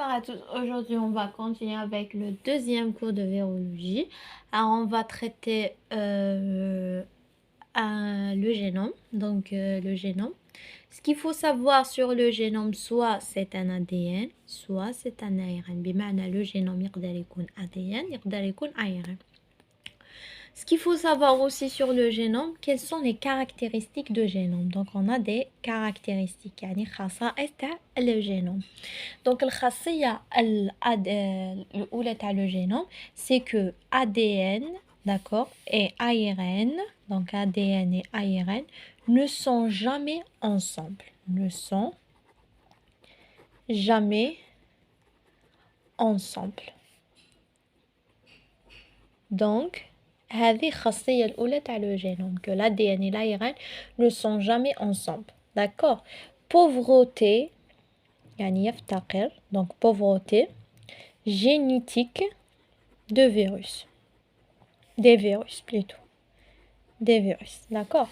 à tous, aujourd'hui on va continuer avec le deuxième cours de virologie. Alors on va traiter le génome, le génome. Ce qu'il faut savoir sur le génome, soit c'est un ADN, soit c'est un ARN. بمعنى le génome يقدر يكون ADN, يقدر يكون ARN. Ce qu'il faut savoir aussi sur le génome, quelles sont les caractéristiques de génome. Donc on a des caractéristiques, يعني خصائص تاع le génome. Donc الخاصية الأولى تاع le génome, c'est que ADN, d'accord, et ARN, donc ADN et ARN, ne sont jamais ensemble. Ne sont jamais ensemble. Donc, هذه الخاصية الأولى تاع le génome, que l'ADN et l'ARN ne sont jamais ensemble. D'accord? Pauvreté, يعني يفتقر, donc pauvreté génétique de virus. Des virus plutôt. Des virus, d'accord?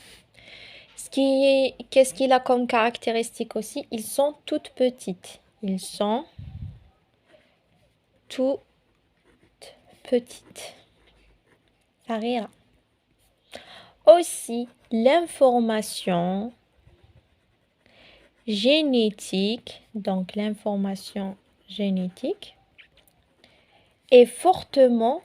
Qu'est-ce qu'il a comme caractéristique aussi? Ils sont toutes petites. Ils sont toutes petites. صغيرة. Aussi, l'information génétique, donc l'information génétique, est fortement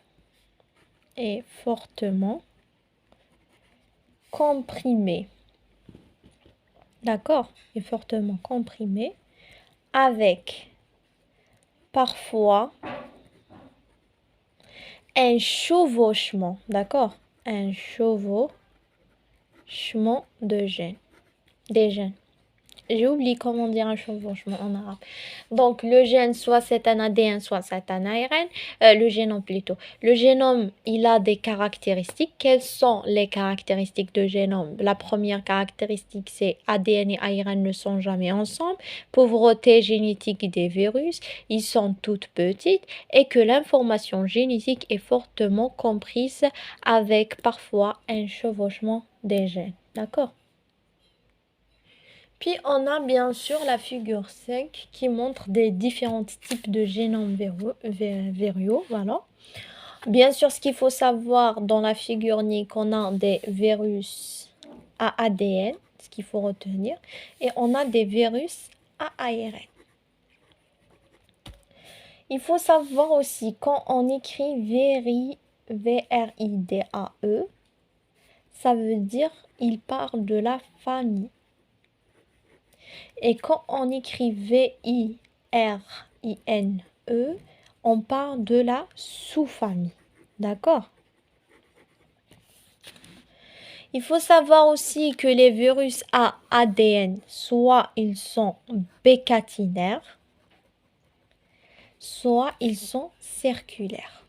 comprimée. D'accord? Est fortement comprimée avec parfois un chevauchement, d'accord? Un chevauchement de gènes, des gènes. J'ai oublié comment dire un chevauchement en arabe. Donc, le gène, soit c'est un ADN, soit c'est un ARN. Le génome plutôt. Le génome, il a des caractéristiques. Quelles sont les caractéristiques de génome? La première caractéristique, c'est ADN et ARN ne sont jamais ensemble. Pauvreté génétique des virus, ils sont toutes petites. Et que l'information génétique est fortement comprise avec parfois un chevauchement des gènes. D'accord? Puis on a bien sûr la figure 5 qui montre des différents types de génomes viriaux, voilà. Bien sûr, ce qu'il faut savoir dans la figure ni qu'on a des virus à ADN, ce qu'il faut retenir, et on a des virus à ARN. Il faut savoir aussi quand on écrit VRIDAE, ça veut dire il parle de la famille. Et quand on écrit VIRINE, on parle de la sous-famille. D'accord? Il faut savoir aussi que les virus à ADN, soit ils sont bécatinaires, soit ils sont circulaires.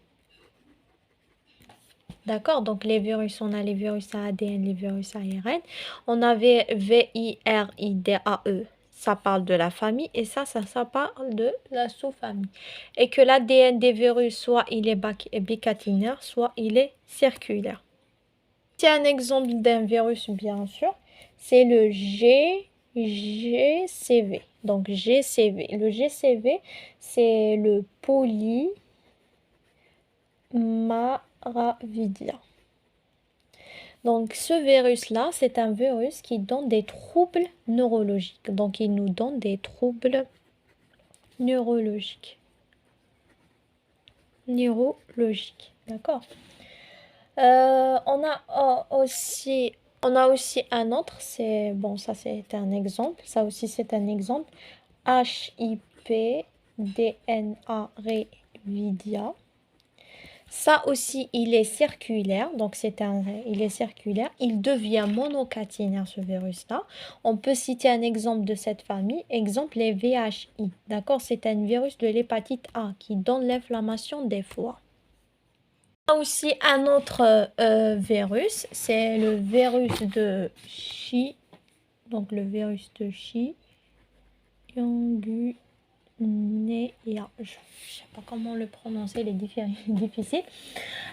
D'accord? Donc les virus, on a les virus à ADN, les virus à ARN. On avait VIRIDAE. Ça parle de la famille et ça parle de la sous-famille. Et que l'ADN des virus, soit il est bicatinaire, soit il est circulaire. C'est un exemple d'un virus, bien sûr. C'est le GCV. Donc GCV. Le GCV, c'est le polymaravidia. Donc, ce virus-là, c'est un virus qui donne des troubles neurologiques. Donc, il nous donne des troubles neurologiques. D'accord? On a aussi un autre, ça c'est un exemple. Ça aussi c'est un exemple. HIP DNA Revidia. Ça aussi, il est circulaire, donc il est circulaire. Il devient monocatinaire, ce virus-là. On peut citer un exemple de cette famille. Exemple, les VHI. D'accord? C'est un virus de l'hépatite A qui donne l'inflammation des foies. On a aussi un autre virus, c'est le virus de Chi. Donc, le virus de Chi. Je ne sais pas comment le prononcer, il est difficile.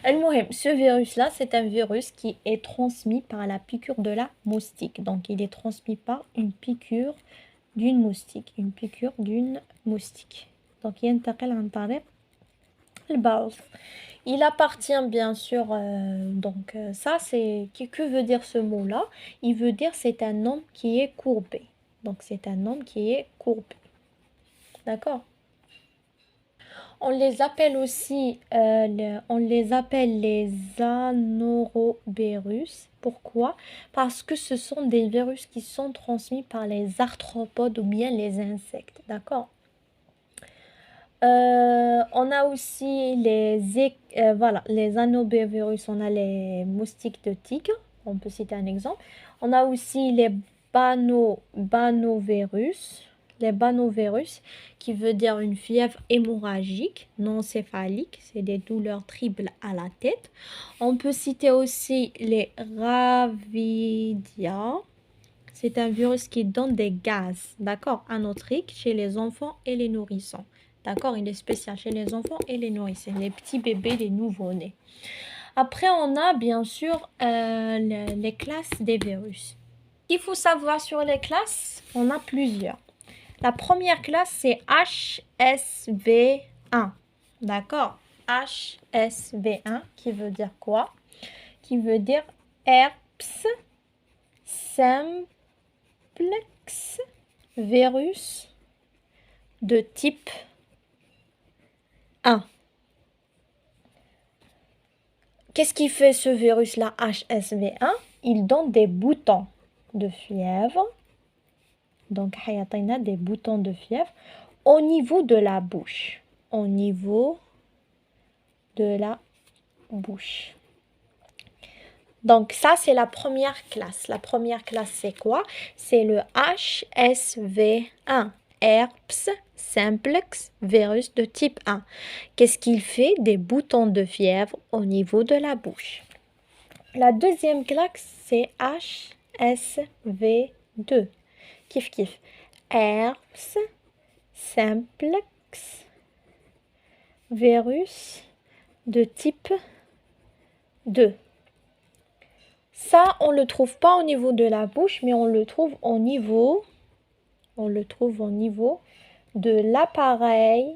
Ce virus-là, c'est un virus qui est transmis par la piqûre de la moustique. Donc, il est transmis par une piqûre d'une moustique. Donc ينتقل عن طريق البول. Il appartient bien sûr, ça c'est, que veut dire ce mot-là? Il veut dire c'est un homme qui est courbé. Donc c'est un homme qui est courbé. D'accord? On les appelle aussi, on les appelle les anovirus. Pourquoi? Parce que ce sont des virus qui sont transmis par les arthropodes ou bien les insectes. D'accord? On a aussi les anovirus, on a les moustiques de tigre, on peut citer un exemple. On a aussi les banovirus, qui veut dire une fièvre hémorragique non céphalique, c'est des douleurs triples à la tête. On peut citer aussi les ravidia, c'est un virus qui donne des gaz, d'accord, anotriques chez les enfants et les nourrissons. D'accord, il est spécial chez les enfants et les nourrissons, les petits bébés, les nouveau-nés. Après, on a bien sûr les classes des virus. Il faut savoir sur les classes, on a plusieurs. La première classe, c'est HSV1. D'accord? HSV1, qui veut dire quoi? Qui veut dire herpes simplex virus de type 1. Qu'est-ce qui fait ce virus-là, HSV1? Il donne des boutons de fièvre. Donc, hayatayna des boutons de fièvre au niveau de la bouche. Au niveau de la bouche. Donc, ça, c'est la première classe. La première classe, c'est quoi? C'est le HSV1. Herpes simplex virus de type 1. Qu'est-ce qu'il fait? Des boutons de fièvre au niveau de la bouche. La deuxième classe, c'est HSV2. Kif kif. Herpes simplex virus de type 2. Ça, on ne le trouve pas au niveau de la bouche, mais on le trouve au niveau de l'appareil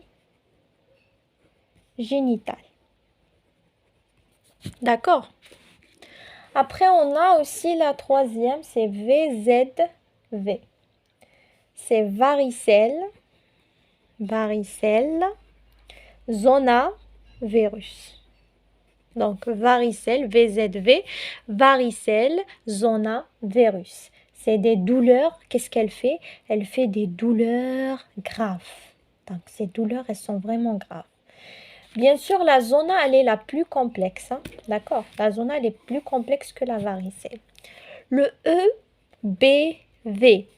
génital. D'accord? Après, on a aussi la troisième, c'est VZV. C'est varicelle zona virus. Donc, varicelle, VZV, varicelle zona virus. C'est des douleurs. Qu'est-ce qu'elle fait? Elle fait des douleurs graves. Donc, ces douleurs, elles sont vraiment graves. Bien sûr, la zona, elle est la plus complexe. Hein? D'accord? La zona, elle est plus complexe que la varicelle. Le EBV.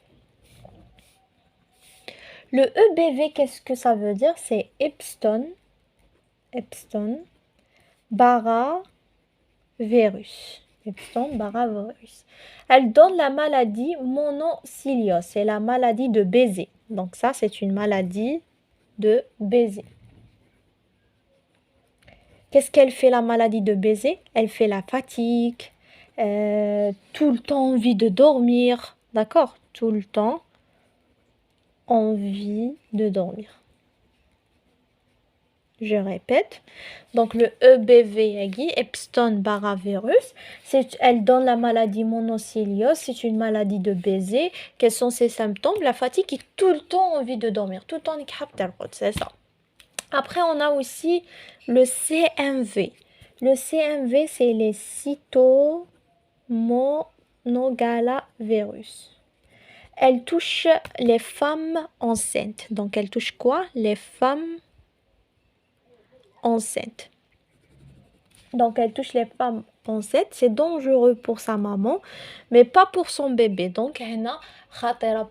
Le EBV, qu'est-ce que ça veut dire? C'est Epstein Barra virus. Epstein Barra virus. Elle donne la maladie monocyliose. C'est la maladie de baiser. Donc ça, c'est une maladie de baiser. Qu'est-ce qu'elle fait, la maladie de baiser? Elle fait la fatigue, tout le temps envie de dormir. D'accord? Tout le temps envie de dormir. Je répète. Donc, le EBV, Epstein Barra virus, elle donne la maladie monocyliose. C'est une maladie de baiser. Quels sont ses symptômes? La fatigue et tout le temps envie de dormir. Tout le temps, c'est ça. Après, on a aussi le CMV. Le CMV, c'est les cytomegalovirus. Elle touche les femmes enceintes. Donc, elle touche quoi? Les femmes enceintes. Donc, elle touche les femmes enceintes. C'est dangereux pour sa maman, mais pas pour son bébé. Donc,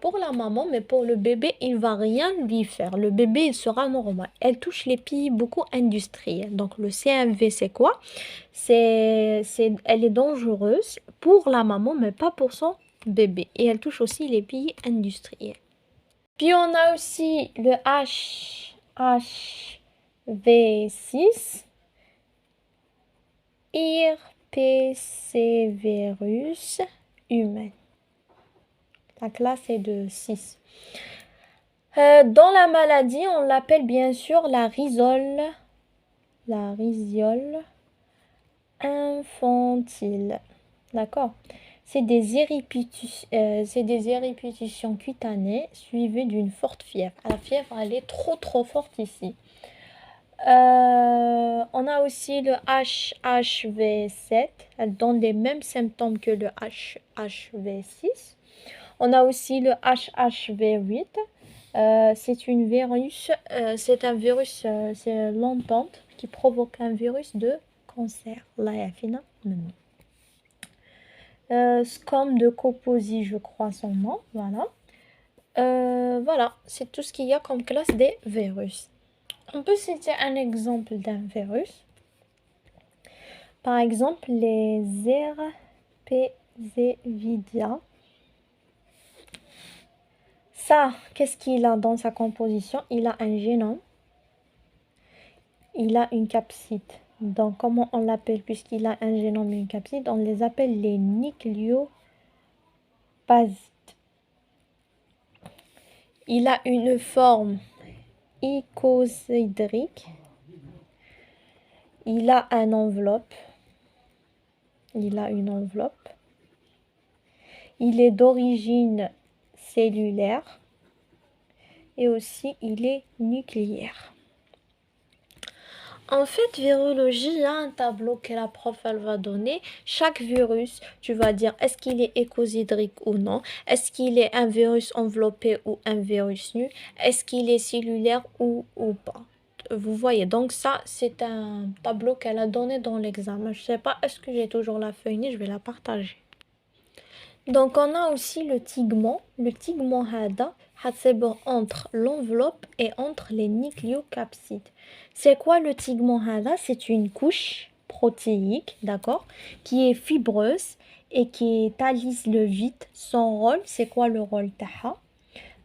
pour la maman, mais pour le bébé, il va rien lui faire. Le bébé, il sera normal. Elle touche les pays beaucoup industriels. Donc, le CMV, c'est quoi? Elle est dangereuse pour la maman, mais pas pour son bébé. Et elle touche aussi les pays industriels. Puis, on a aussi le HV6. Herpésévirus humain. La classe est de 6. Dans la maladie, on l'appelle bien sûr la rhizole infantile. D'accord? C'est des éruptions cutanées suivies d'une forte fièvre. La fièvre, elle est trop forte ici. On a aussi le HHV7. Elle donne les mêmes symptômes que le HHV6. On a aussi le HHV8. C'est un virus, c'est l'entente qui provoque un virus de cancer. Là, il y a fini. Scom de Kaposi, je crois son nom. Voilà. Voilà, c'est tout ce qu'il y a comme classe des virus. On peut citer un exemple d'un virus. Par exemple, les Herpesividia. Ça, qu'est-ce qu'il a dans sa composition? Il a un génome. Il a une capside. Donc, comment on l'appelle? Puisqu'il a un génome et une capside, on les appelle les nucléopasides. Il a une forme icosahédrique. Il a une enveloppe. Il est d'origine cellulaire. Et aussi, il est nucléaire. En fait, virologie, il y a un tableau que la prof elle va donner. Chaque virus, tu vas dire est-ce qu'il est écosidrique ou non, est-ce qu'il est un virus enveloppé ou un virus nu, est-ce qu'il est cellulaire ou pas. Vous voyez, donc ça, c'est un tableau qu'elle a donné dans l'examen. Je ne sais pas, est-ce que j'ai toujours la feuille? Je vais la partager. Donc, on a aussi le tigment. Le tigment hada, c'est entre l'enveloppe et entre les nucléocapsides. C'est quoi le tigment hada? C'est une couche protéique, d'accord, qui est fibreuse et qui talise le vide. Son rôle, c'est quoi le rôle taha?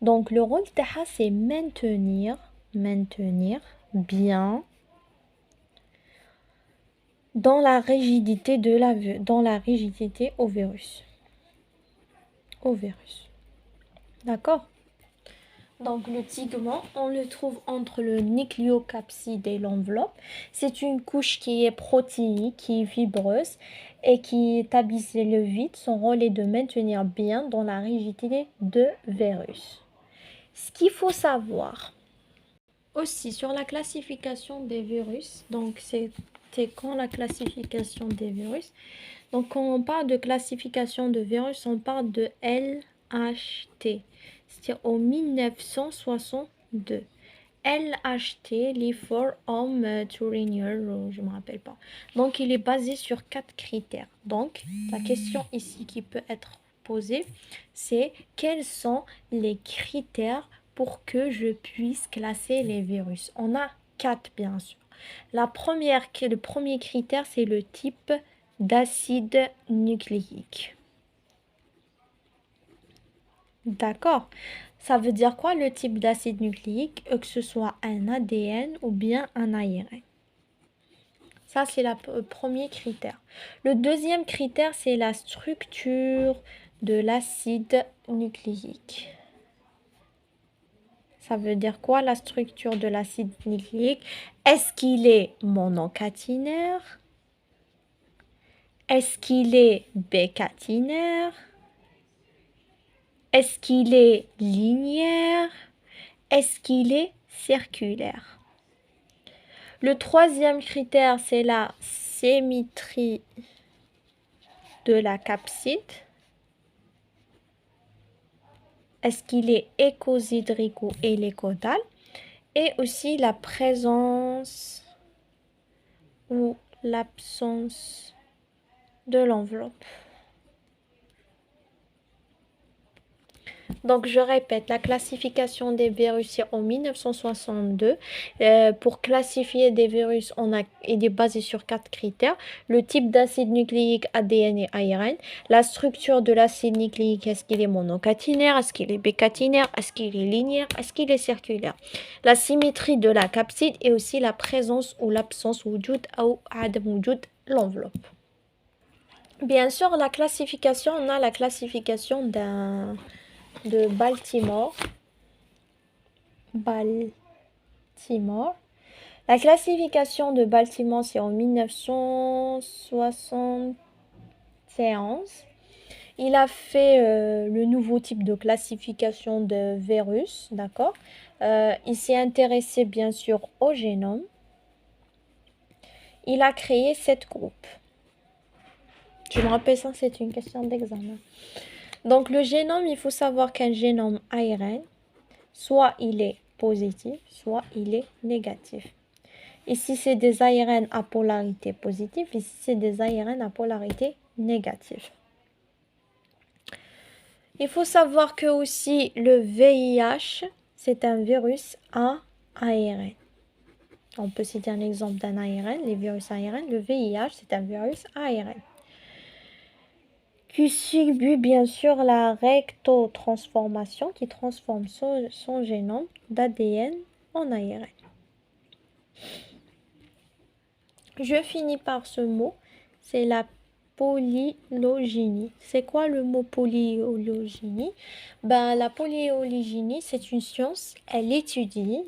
Donc, le rôle taha, c'est maintenir bien dans la rigidité au virus. D'accord? Donc le tigment, on le trouve entre le nucléocapside et l'enveloppe. C'est une couche qui est protéique, qui est fibreuse et qui établit le vide. Son rôle est de maintenir bien dans la rigidité de virus. Ce qu'il faut savoir aussi sur la classification des virus, donc c'était quand la classification des virus. Donc quand on parle de classification de virus, on parle de LHT. C'était en 1962. LHT, Lifor Home Turinier, je ne me rappelle pas. Donc, il est basé sur 4 critères. Donc, la question ici qui peut être posée, c'est quels sont les critères pour que je puisse classer les virus? On a 4, bien sûr. Le premier critère, c'est le type d'acide nucléique. D'accord. Ça veut dire quoi le type d'acide nucléique? Que ce soit un ADN ou bien un ARN. Ça, c'est le premier critère. Le deuxième critère, c'est la structure de l'acide nucléique. Ça veut dire quoi la structure de l'acide nucléique? Est-ce qu'il est monocaténaire? Est-ce qu'il est bicaténaire? Est-ce qu'il est linéaire? Est-ce qu'il est circulaire? Le troisième critère, c'est la symétrie de la capside. Est-ce qu'il est écosidrique ou hélicodal? Et aussi la présence ou l'absence de l'enveloppe. Donc, je répète, la classification des virus c'est en 1962. Pour classifier des virus, il est basé sur 4 critères. Le type d'acide nucléique, ADN et ARN. La structure de l'acide nucléique, est-ce qu'il est monocaténaire? Est-ce qu'il est bicaténaire? Est-ce qu'il est linéaire? Est-ce qu'il est circulaire? La symétrie de la capside et aussi la présence ou l'absence wujud ou adam wujud l'enveloppe. Bien sûr, la classification, on a la classification de Baltimore. Baltimore. La classification de Baltimore, c'est en 1971. Il a fait le nouveau type de classification de virus, d'accord? Il s'est intéressé bien sûr au génome. Il a créé 7 groupes. Je me rappelle ça, c'est une question d'examen. Donc le génome, il faut savoir qu'un génome ARN, soit il est positif, soit il est négatif. Ici, c'est des ARN à polarité positive. Ici, c'est des ARN à polarité négative. Il faut savoir que aussi le VIH, c'est un virus à ARN. On peut citer un exemple d'un ARN, les virus ARN. Le VIH, c'est un virus ARN qui subit bien sûr la rectotransformation qui transforme son génome d'ADN en ARN. Je finis par ce mot, c'est la polylogénie. C'est quoi le mot polylogénie? La polylogénie, c'est une science, elle étudie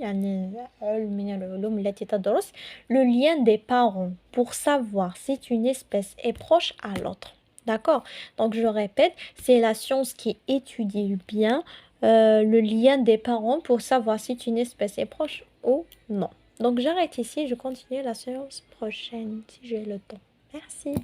le lien des parents pour savoir si une espèce est proche à l'autre. D'accord? Donc je répète, c'est la science qui étudie bien le lien des parents pour savoir si une espèce est proche ou non. Donc j'arrête ici, je continue la séance prochaine si j'ai le temps. Merci.